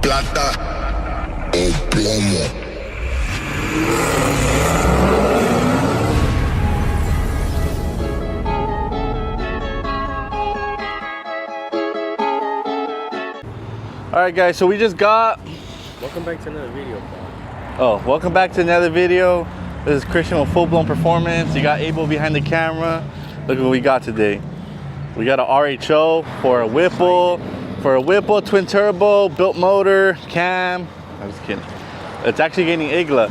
plata o plomo. Alright guys, so we just got... Welcome back to another video, bro. Oh, welcome back to another video. This is Christian with Full Blown Performance. You got Abel behind the camera. Look what we got today. We got an RHO for a Whipple. For a Whipple, twin turbo, built motor, cam. I'm just kidding. It's actually getting IGLA.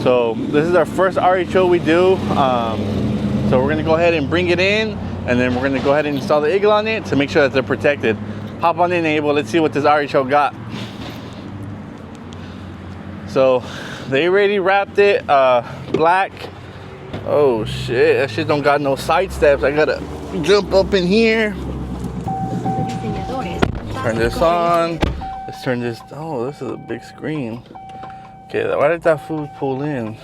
So this is our first RHO we do. So we're gonna go ahead and bring it in, and then we're gonna go ahead and install the IGLA on it to make sure that they're protected. Hop on in, Abel. Let's see what this RHO got. So they already wrapped it black. Oh shit, that shit don't got no side steps. I gotta jump up in here. Turn this on. Let's turn this. Oh, this is a big screen. Okay, why did that food pull in?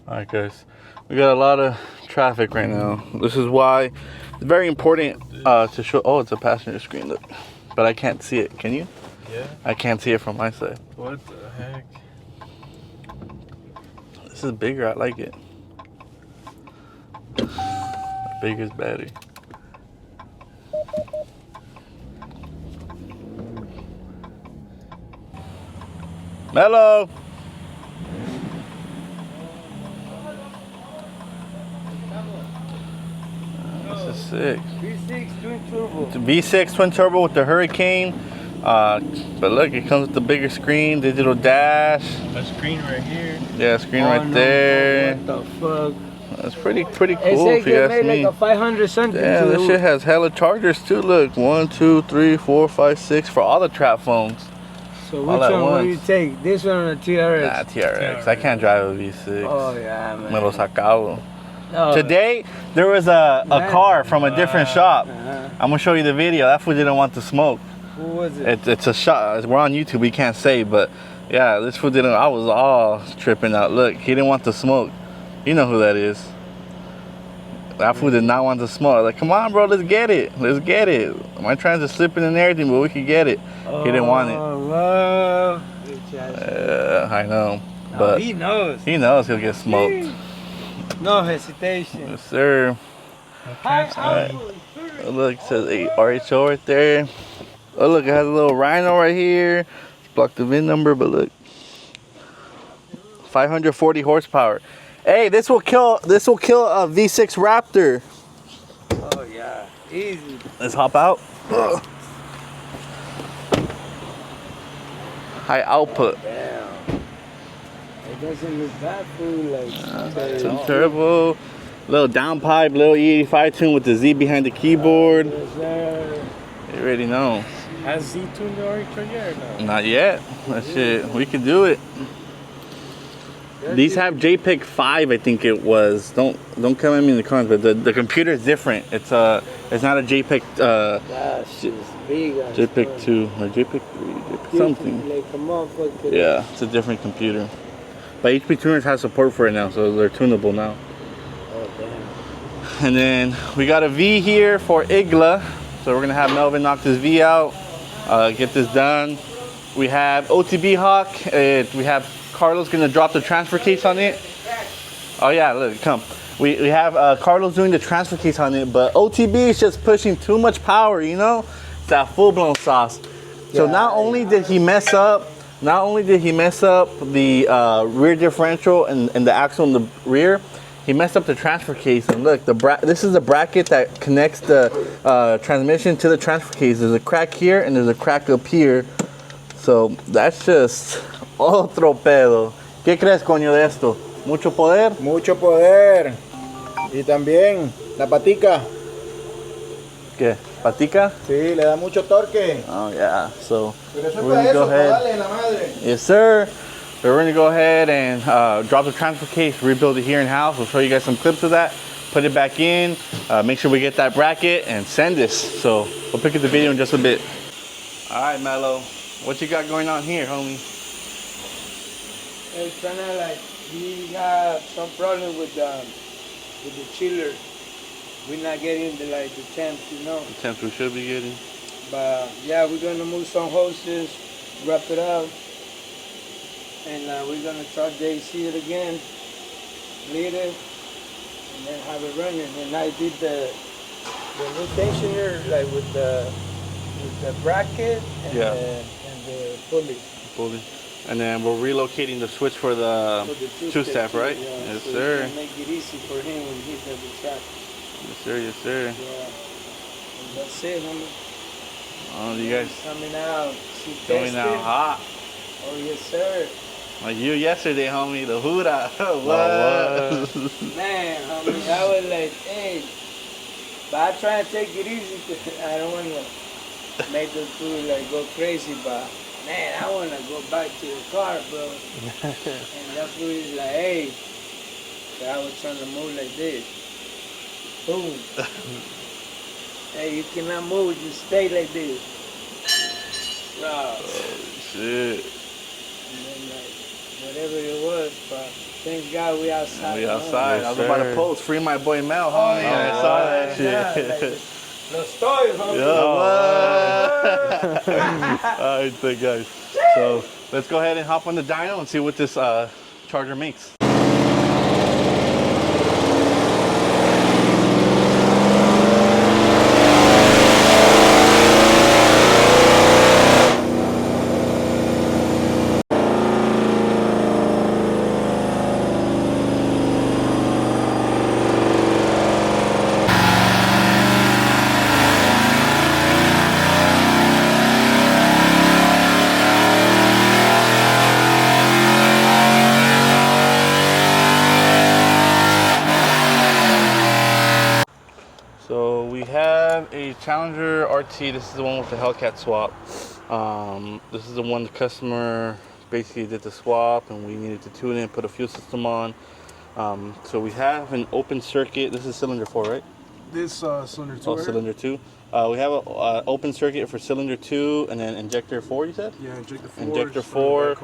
Alright guys, we got a lot of traffic right now. This is why it's very important to show. Oh, it's a passenger screen, look. But I can't see it, can you? Yeah. I can't see it from my side. What the heck? This is bigger, I like it. Biggest battery. Mellow. This is sick. V6 twin turbo. It's a V6 twin turbo with the Hurricane. But look, it comes with the bigger screen, digital dash. A screen right here. Yeah, screen right there. What the fuck? That's pretty cool It's if you ask me. like a 500 something. Yeah, this shit has hella chargers too. Look, 1, 2, 3, 4, 5, 6 for all the trap phones. So which one will you take? This one or the TRX? Nah, TRX. I can't drive a V6. Oh yeah, man. Me lo sacado. No. Today there was a car from a different shop. I'm gonna show you the video. That fool didn't want to smoke. Who was it? It's a shot. We're on YouTube. We can't say, but yeah, this fool didn't. I was all tripping out. Look, he didn't want to smoke. You know who that is. That fool did not want to smoke. Like, come on, bro, let's get it. Let's get it. My trans is slipping and everything, but we could get it. He didn't want it. Oh, I know. No, But he knows. he knows he'll get smoked. No hesitation. Yes, sir. Alright. Oh, look, it says a RHO right there. Oh, look, it has a little rhino right here. Block the VIN number, but look. 540 horsepower. Hey, this will kill a V6 Raptor. Oh yeah, easy. Let's hop out. Ugh. High output. Damn. It doesn't look that cool, like Some turbo, little downpipe, little E85 tune with the Z behind the keyboard. Yes, sir. You already know. Has Z tuned the RHO yet or no? Not yet. That shit, we can do it. These have JPEG 5, I think it was. Don't come at me in the comments, but the computer is different. It's not a JPEG. That shit is big. JPEG 2 or JPEG 3, JPEG something. Like a motherfucker. Yeah, it's a different computer. But HP tuners have support for it now, so they're tunable now. Oh damn. And then we got a V here for IGLA. So we're gonna have Melvin knock this V out, get this done. We have OTB Hawk. We have Carlos gonna drop the transfer case on it. Oh yeah, look, come. We have Carlos doing the transfer case on it, but OTB is just pushing too much power, you know? It's that full-blown sauce. So not only did he mess up the rear differential and the axle in the rear, he messed up the transfer case. And look, this is the bracket that connects the transmission to the transfer case. There's a crack here and there's a crack up here. So that's just otro pedo. ¿Qué crees, coño, de esto? ¿Mucho poder? Mucho poder. Y también la patica. ¿Qué? ¿Patica? Sí, le da mucho torque. Oh, yeah. So Pero eso we're gonna go ahead. Dale, la madre. Yes, sir. We're gonna go ahead and drop the transfer case, rebuild it here in house. We'll show you guys some clips of that. Put it back in. Make sure we get that bracket and send this. So we'll pick up the video in just a bit. All right, Mello. What you got going on here, homie? It's kind of like we have some problem with the chiller. We're not getting the temps, you know. The temps we should be getting. But yeah, we're gonna move some hoses, wrap it up, and we're gonna try to AC it again, bleed it, and then have it running. And I did the new tensioner like with the bracket and the pulley. And then we're relocating the switch for the two-step, right? Yeah, Yes, so sir. make it easy for him when he does the track. Yes, sir. Yes, sir. Yeah. And that's it, homie. Oh, you guys Coming out. coming out hot. Oh, yes, sir. Like you yesterday, homie, the Huda. What? Man, homie, I was like, hey. But I try to take it easy because I don't want to make the food like go crazy, but man, I want to go back to the car, bro. And that food is like, hey. So I was trying to move like this. Boom. Hey, you cannot move, just stay like this. Bro. Oh, shit. And then, like, whatever it was, but thank God we outside. We outside. Yes, I was about to sir. post, free my boy Mel, homie. yeah. I saw that shit. Yeah, like, no story, homie. Alright, thank guys. So let's go ahead and hop on the dyno and see what this charger makes. So we have a Challenger RT. This is the one with the Hellcat swap. This is the one the customer basically did the swap, and we needed to tune in, put a fuel system on. So we have an open circuit. This is cylinder 4, right? This cylinder 2. Oh, cylinder 2. We have an open circuit for cylinder 2, and then injector 4. You said? Yeah, injector 4. Injector 4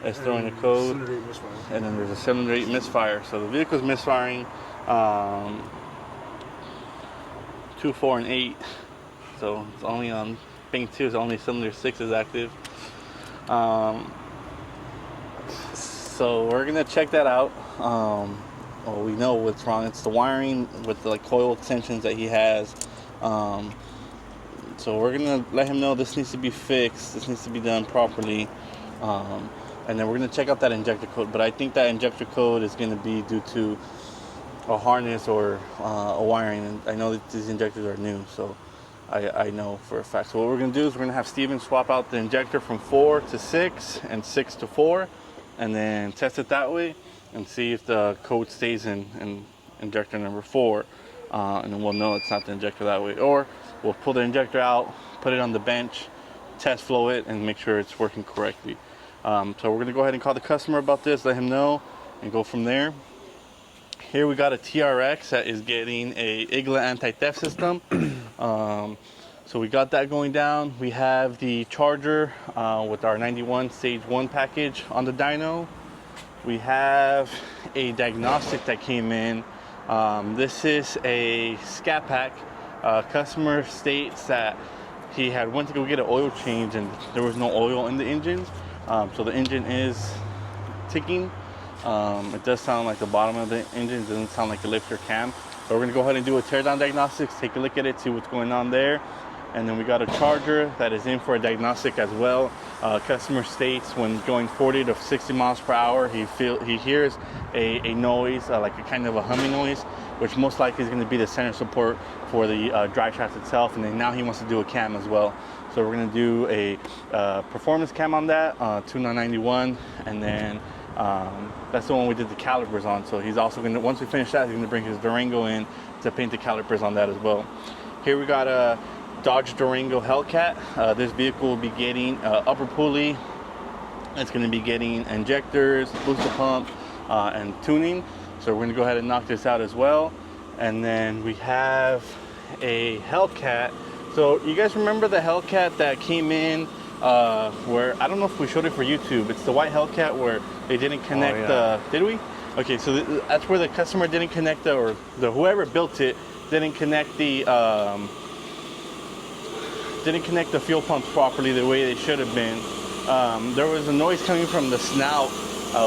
is is throwing a code. Cylinder 8 misfire. And then there's a cylinder 8 misfire. So the vehicle's misfiring 2, 4, and 8. So it's only on bank 2, it's only cylinder 6 is active. So we're gonna check that out. Well, we know what's wrong. It's the wiring with the coil extensions that he has. So we're gonna let him know this needs to be fixed. This needs to be done properly. And then we're gonna check out that injector code. But I think that injector code is gonna be due to a harness or a wiring. And I know that these injectors are new, so I know for a fact. So what we're gonna do is we're gonna have Steven swap out the injector from 4 to 6 and 6 to 4, and then test it that way and see if the code stays in injector number 4, and then we'll know it's not the injector that way. Or we'll pull the injector out, put it on the bench, test flow it, and make sure it's working correctly. So we're gonna go ahead and call the customer about this, let him know, and go from there. Here we got a TRX that is getting a IGLA anti-theft system. So we got that going down. We have the charger with our 91 stage 1 package on the dyno. We have a diagnostic that came in. This is a scat pack. Customer states that he had went to go get an oil change and there was no oil in the engine. So the engine is ticking. It does sound like the bottom of the engine. It doesn't sound like a lift or cam. So we're gonna go ahead and do a teardown diagnostics, take a look at it, see what's going on there. And then we got a charger that is in for a diagnostic as well. Customer states when going 40 to 60 miles per hour, he hears a noise, like a kind of a humming noise, which most likely is going to be the center support for the drive shaft itself. And then now he wants to do a cam as well. So we're going to do a performance cam on that, tune on 91, and then that's the one we did the calipers on. So he's also going to, once we finish that, he's going to bring his Durango in to paint the calipers on that as well. Here we got a Dodge Durango Hellcat. This vehicle will be getting upper pulley. It's going to be getting injectors, booster pump, and tuning. So we're going to go ahead and knock this out as well. And then we have a Hellcat. So you guys remember the Hellcat that came in where, I don't know if we showed it for YouTube. It's the white Hellcat where they didn't connect did we? Okay, so that's where the customer didn't connect whoever built it didn't connect the didn't connect the fuel pumps properly the way they should have been. There was a noise coming from the snout.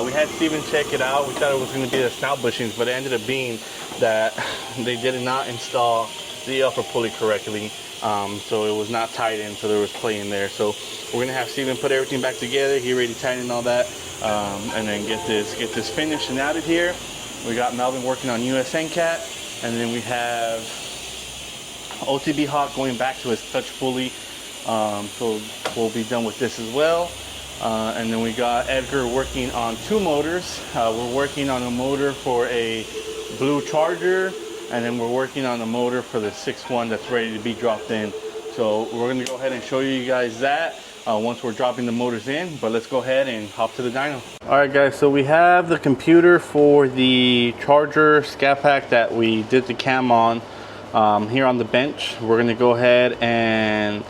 We had Steven check it out. We thought it was going to be the snout bushings, but it ended up being that they did not install the upper pulley correctly. So it was not tied in, so there was play in there. So we're gonna have Steven put everything back together. He already tightened all that, and then get this finished and added here. We got Melvin working on US Hellcat, and then we have OTB Hawk going back to his clutch pulley. So we'll be done with this as well. And then we got Edgar working on 2 motors. We're working on a motor for a blue Charger, and then we're working on a motor for the 6.1 that's ready to be dropped in. So we're gonna go ahead and show you guys that once we're dropping the motors in, but let's go ahead and hop to the dyno. All right guys, so we have the computer for the Charger scat pack that we did the cam on here on the bench. We're gonna go ahead and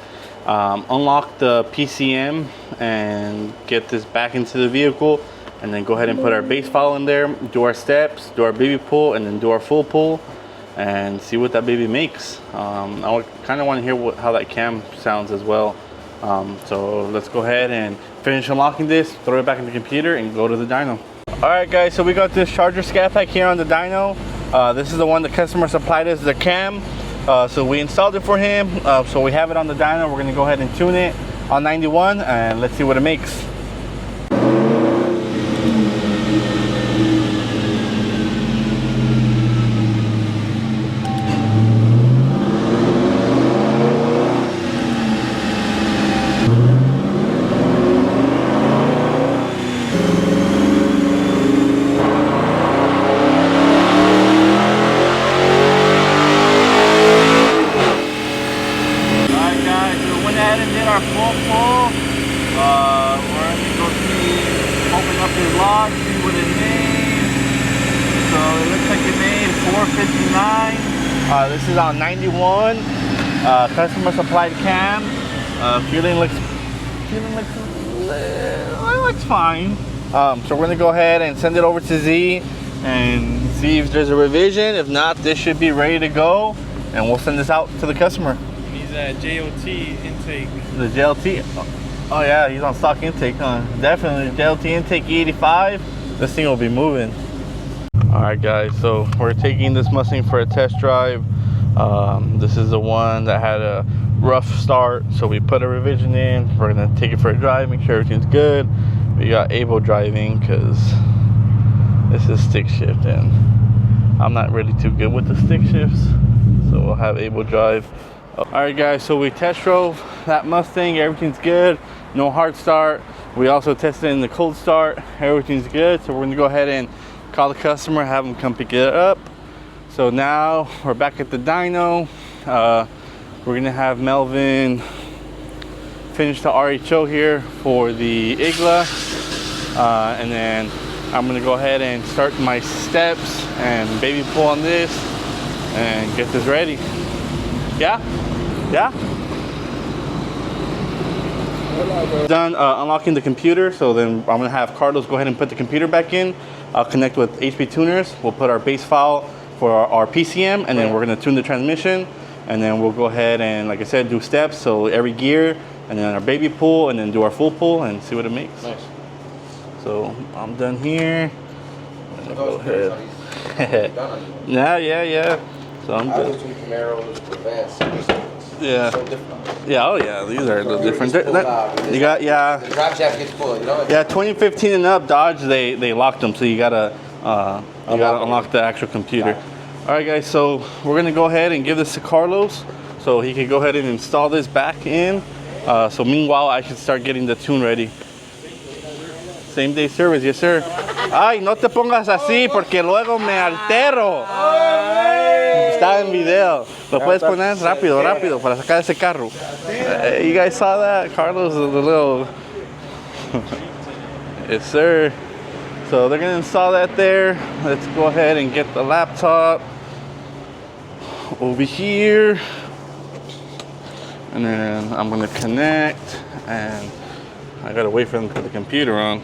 unlock the PCM and get this back into the vehicle, and then go ahead and put our base file in there, do our steps, do our baby pull, and then do our full pull and see what that baby makes. I kind of want to hear how that cam sounds as well. So let's go ahead and finish unlocking this, throw it back in the computer, and go to the dyno. All right guys, so we got this Charger scat pack here on the dyno. This is the one the customer supplied us the cam. So we installed it for him. So we have it on the dyno. We're gonna go ahead and tune it on 91 and let's see what it makes. This is on 91, customer supplied cam. Fueling looks fine. So we're gonna go ahead and send it over to Z and see if there's a revision. If not, this should be ready to go, and we'll send this out to the customer. He's at JLT intake. The JLT. Oh yeah, he's on stock intake, huh? Definitely JLT intake E85. This thing will be moving. All right guys, so we're taking this Mustang for a test drive. This is the one that had a rough start, so we put a revision in. We're gonna take it for a drive, make sure everything's good. We got Abel driving because this is stick shift, and I'm not really too good with the stick shifts, so we'll have Abel drive. All right guys, so we test drove that Mustang. Everything's good, no hard start. We also tested in the cold start. Everything's good, so we're gonna go ahead and call the customer, have them come pick it up. So now we're back at the dyno. We're gonna have Melvin finish the RHO here for the IGLA, and then I'm gonna go ahead and start my steps and baby pull on this and get this ready. Yeah? Done unlocking the computer, so then I'm gonna have Carlos go ahead and put the computer back in. I'll connect with HP tuners. We'll put our base file for our PCM, and then we're gonna tune the transmission, and then we'll go ahead and, like I said, do steps, so every gear, and then our baby pull, and then do our full pull and see what it makes. Nice. So I'm done here. Go ahead. Yeah. So I'm good. Yeah. Yeah, oh yeah, these are a little different. You got, yeah. The drive shaft gets full, you know? Yeah, 2015 and up Dodge, they locked them, so you gotta unlock the actual computer. All right guys, so we're gonna go ahead and give this to Carlos so he can go ahead and install this back in. So meanwhile, I should start getting the tune ready. Same day service, yes sir. Ay, no te pongas así porque luego me altero. Está en video. Lo puedes poner rápido para sacar ese carro. You guys saw that? Carlos is a little... Yes sir. So they're gonna install that there. Let's go ahead and get the laptop over here. And then I'm gonna connect, and I gotta wait for them to put the computer on.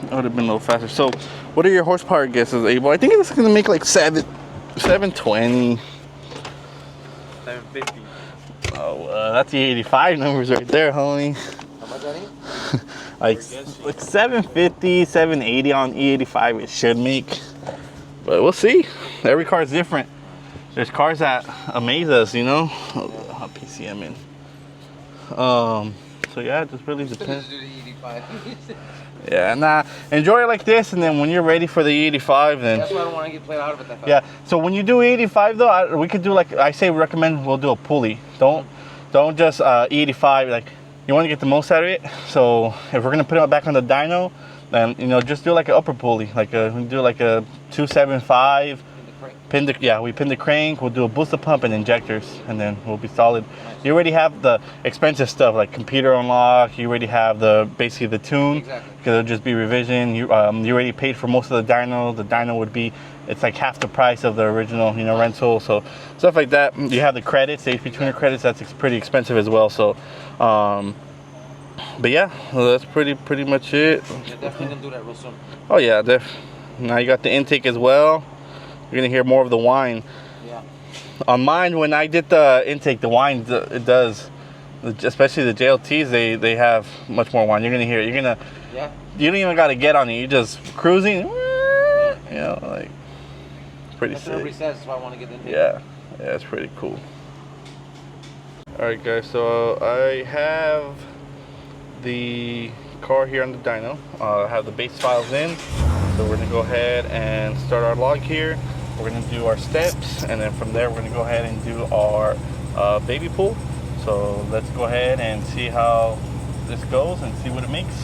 That would have been a little faster. So what are your horsepower guesses, Abel? I think it's gonna make like 720. 750. Oh, that's the 85 numbers right there, homie. How much, Danny? like 750, 780 on E85 it should make. But we'll see. Every car is different. There's cars that amaze us, you know? Oh, PCM in. So yeah, it just really depends. Yeah, nah. Enjoy it like this, and then when you're ready for the E85, then. That's why I don't want to get played out of it that fast. Yeah. So when you do E85 though, we could do like I say, recommend we'll do a pulley. Don't just E85 like you want to get the most out of it. So if we're gonna put it back on the dyno, then you know just do like an upper pulley, like we do like a 275. We pin the crank, we'll do a booster pump and injectors, and then we'll be solid. Nice. You already have the expensive stuff like computer unlock, you already have basically the tune, because it'll just be revision. You already paid for most of the dyno. The dyno would be, it's like half the price of the original, you know, rental. So stuff like that. You have the credits, the HP tuner credits, that's pretty expensive as well. So, but yeah, well, that's pretty much it. You're definitely gonna do that real soon. Oh yeah, now you got the intake as well. You're gonna hear more of the whine. Yeah. On mine, when I did the intake, the whine it does, especially the JLTs, they have much more whine. You're gonna hear it. Yeah. You don't even gotta get on it. You're just cruising. You know, like pretty That's sick. what everybody says. That's why I want to get into. Yeah, it's pretty cool. All right, guys. So I have the car here on the dyno. I have the base files in. So we're gonna go ahead and start our log here. We're gonna do our steps, and then from there we're gonna go ahead and do our baby pool. So let's go ahead and see how this goes and see what it makes.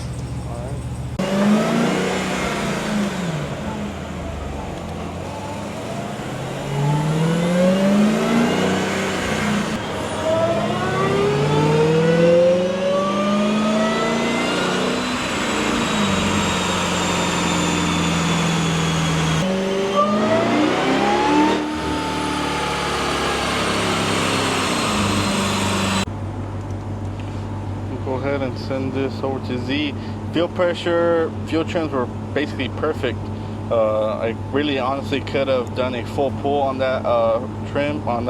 Go ahead and send this over to Z. Fuel pressure, fuel trims were basically perfect. I really honestly could have done a full pull on that trim, on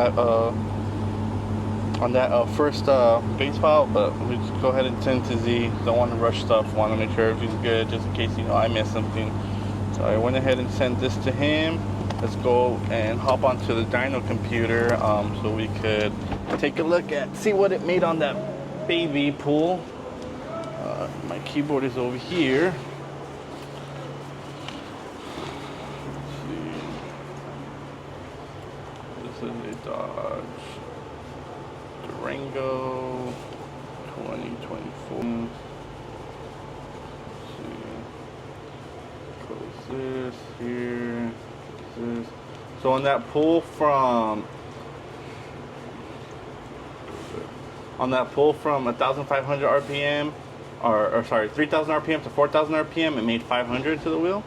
that first base file, but we just go ahead and send to Z. Don't want to rush stuff, want to make sure everything's good just in case, you know, I missed something. So I went ahead and sent this to him. Let's go and hop onto the dyno computer so we could take a look at, see what it made on that baby pool. My keyboard is over here. Let's see. This is a Dodge Durango 2024. Let's see. Close this here. This. So on that pull from 1,500 RPM, or sorry, 3,000 RPM to 4,000 RPM, it made 500 to the wheel.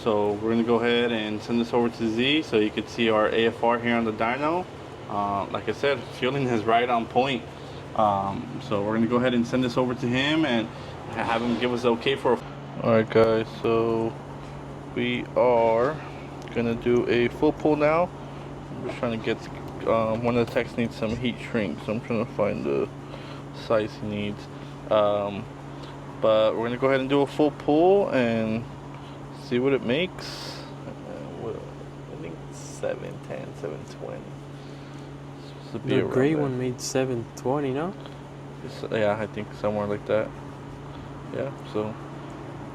So we're gonna go ahead and send this over to Z so you can see our AFR here on the dyno. Like I said, fueling is right on point. So we're gonna go ahead and send this over to him and have him give us okay for. All right, guys. So we are gonna do a full pull now. I'm just trying to get. One of the techs needs some heat shrink, so I'm trying to find the size he needs. But we're gonna go ahead and do a full pull and see what it makes. I think 710, 720. The gray one made 720, no? Yeah, I think somewhere like that. Yeah, so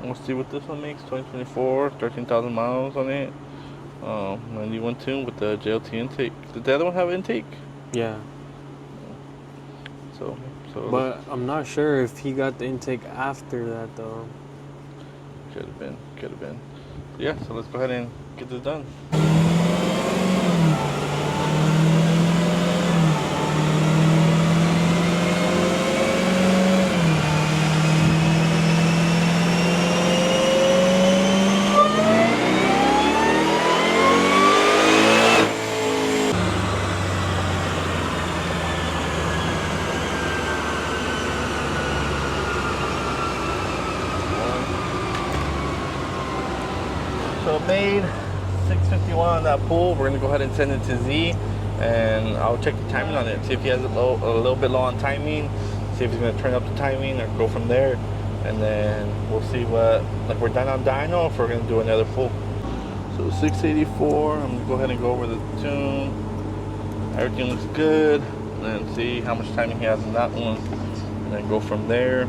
we'll see what this one makes. 2024, 13,000 miles on it. 91 tune with the JLT intake. Did the other one have intake? Yeah. So but I'm not sure if he got the intake after that though. Could have been. Yeah, so let's go ahead and get this done. So made 651 on that pull. We're gonna go ahead and send it to Z. and I'll check the timing on it. See if he has a little bit low on timing. See if he's gonna turn up the timing or go from there. And then we'll see what, like we're done on dyno, if we're gonna do another pull. So 684, I'm gonna go ahead and go over the tune. Everything looks good. And then see how much timing he has on that one. And then go from there.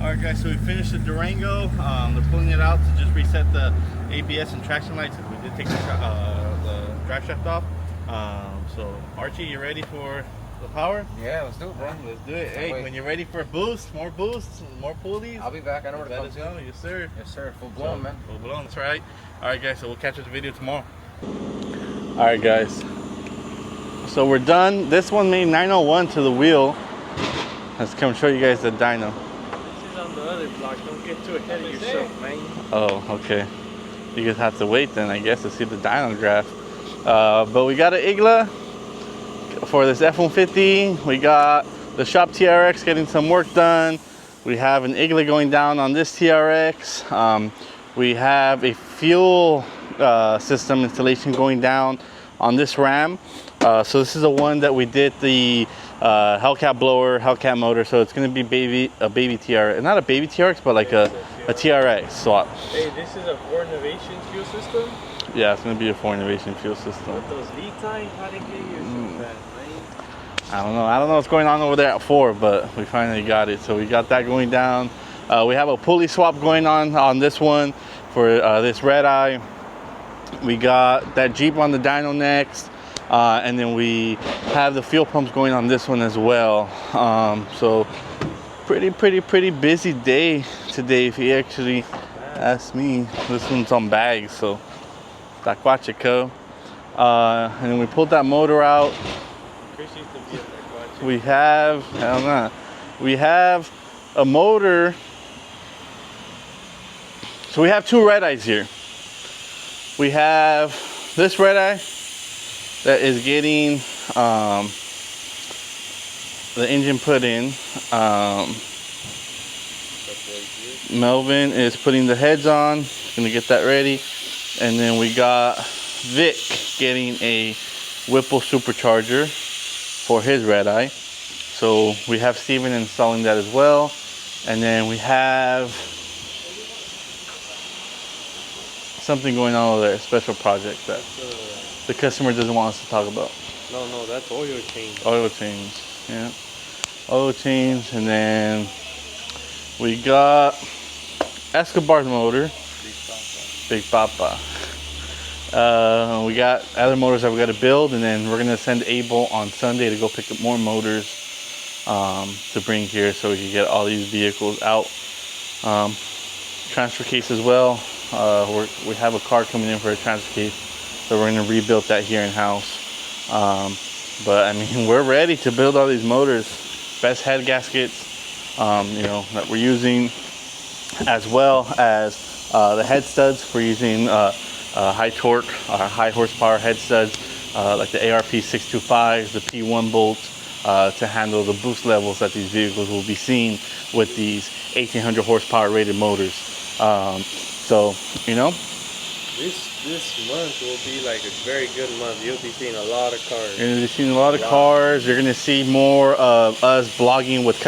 Alright guys, so we finished the Durango. They're pulling it out to just reset the ABS and traction lights. We did take the drive shaft off. So Archie, you ready for the power? Yeah, let's do it, bro. Let's do it. Hey, when you're ready for a boost, more pulleys, I'll be back. I know where to let come us to. know. Yes sir. Yes, sir. Full blown, man. Full blown, that's right. Alright guys, so we'll catch up the video tomorrow. Alright guys, so we're done. This one made 901 to the wheel. Let's come show you guys the dyno. This is on the other block. Don't get too ahead of yourself, man. Oh, okay. You guys have to wait then, I guess, to see the dyno graph. But we got an IGLA for this F-150. We got the shop TRX getting some work done. We have an IGLA going down on this TRX. We have a fuel system installation going down on this Ram. So this is the one that we did the Hellcat blower, Hellcat motor. So it's going to be a baby TRX, not a baby TRX, but like a TRX swap. Hey, this is a 4 Innovation fuel system? Yeah, it's going to be a 4 Innovation fuel system. With those lead times, how they get you so fast, man? I don't know what's going on over there at 4, but we finally got it. So we got that going down. We have a pulley swap going on this one for this red eye. We got that Jeep on the dyno next. And then we have the fuel pumps going on this one as well. So pretty busy day today, if you actually ask me. This one's on bags, so tacuachico. And then we pulled that motor out. We have, hell no, we have a motor. So we have two red eyes here. We have this red eye that is getting the engine put in. Melvin is putting the heads on, gonna get that ready. And then we got Vic getting a Whipple supercharger for his red eye. So we have Steven installing that as well. And then we have something going on over there, a special project that the customer doesn't want us to talk about. No, that's oil change. Oil change, yeah. Oil change, and then we got Escobar's motor. Big Papa. We got other motors that we got to build, and then we're gonna send Abel on Sunday to go pick up more motors to bring here, so we can get all these vehicles out. Transfer case as well. We have a car coming in for a transfer case, so we're gonna rebuild that here in house. But I mean, we're ready to build all these motors. Best head gaskets, you know, that we're using, as well as the head studs. We're using high torque, high horsepower head studs, like the ARP 625s, the P1 bolts, to handle the boost levels that these vehicles will be seeing with these 1800 horsepower rated motors. So, you know, This month will be like a very good month. You'll be seeing a lot of cars. You're gonna be seeing a lot of cars. You're gonna see more of us vlogging with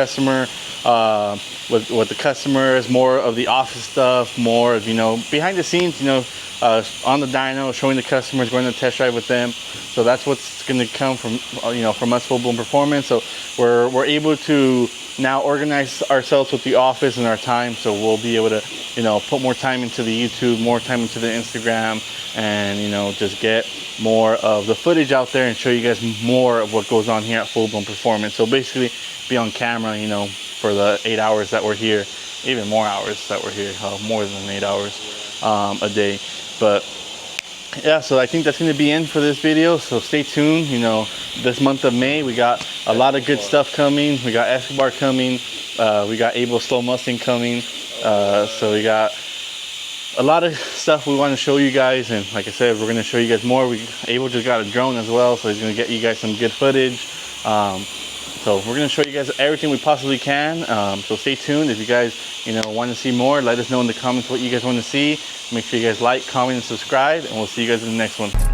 with the customers, more of the office stuff, more of, you know, behind the scenes, you know, on the dyno, showing the customers, going to test drive with them. So that's what's gonna come from, you know, from us, Full Blown Performance. So we're able to now organize ourselves with the office and our time, so we'll be able to, you know, put more time into the YouTube, more time into the Instagram, and, you know, just get more of the footage out there and show you guys more of what goes on here at Full Blown Performance. So basically be on camera, you know, for the 8 hours that we're here, even more hours that we're here, more than 8 hours a day. But yeah, so I think that's going to be in for this video, so stay tuned. You know, this month of May we got a lot of good stuff coming. We got Escobar coming, we got Abel Slow Mustang coming, so we got a lot of stuff we want to show you guys, and like I said, we're going to show you guys more. Abel just got a drone as well, so he's going to get you guys some good footage. So we're going to show you guys everything we possibly can. So stay tuned. If you guys want to see more, let us know in the comments what you guys want to see. Make sure you guys like, comment, and subscribe, and we'll see you guys in the next one.